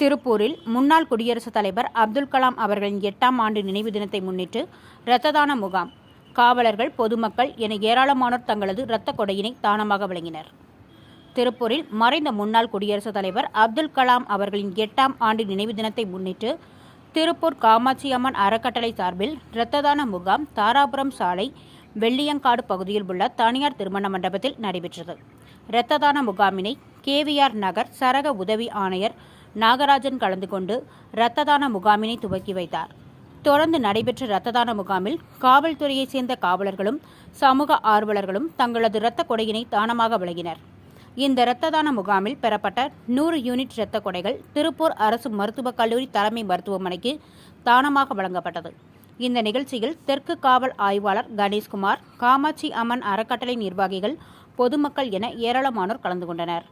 திருப்பூரில் முன்னாள் குடியரசுத் தலைவர் அப்துல் கலாம் அவர்களின் 8ஆம் ஆண்டு நினைவு தினத்தை முன்னிட்டு இரத்த தான முகாம். காவலர்கள், பொதுமக்கள் என ஏராளமானோர் தங்களது இரத்த கொடையினை தானமாக வழங்கினர். திருப்பூரில் மறைந்த முன்னாள் குடியரசுத் தலைவர் அப்துல் கலாம் அவர்களின் 8ஆம் ஆண்டு நினைவு தினத்தை முன்னிட்டு திருப்பூர் காமாட்சி அம்மன் அறக்கட்டளை சார்பில் இரத்த தான முகாம் தாராபுரம் சாலை வெள்ளியங்காடு பகுதியில் உள்ள தனியார் திருமண மண்டபத்தில் நடைபெற்றது. இரத்த தான முகாமினை KVR நகர் சரக உதவி ஆணையர் நாகராஜன் கலந்து கொண்டு இரத்த தான முகாமினை துவக்கி வைத்தார். தொடர்ந்து நடைபெற்ற இரத்த தான முகாமில் காவல்துறையைச் சேர்ந்த காவலர்களும் சமூக ஆர்வலர்களும் தங்களது இரத்த கொடையினை தானமாக வழங்கினர். இந்த இரத்த தான முகாமில் பெறப்பட்ட 100 யூனிட் இரத்த கொடைகள் திருப்பூர் அரசு மருத்துவக் கல்லூரி தலைமை மருத்துவமனைக்கு தானமாக வழங்கப்பட்டது. இந்த நிகழ்ச்சியில் தெற்கு காவல் ஆய்வாளர் கணேஷ்குமார், காமாட்சி அம்மன் அறக்கட்டளை நிர்வாகிகள், பொதுமக்கள் என ஏராளமானோர் கலந்து கொண்டனர்.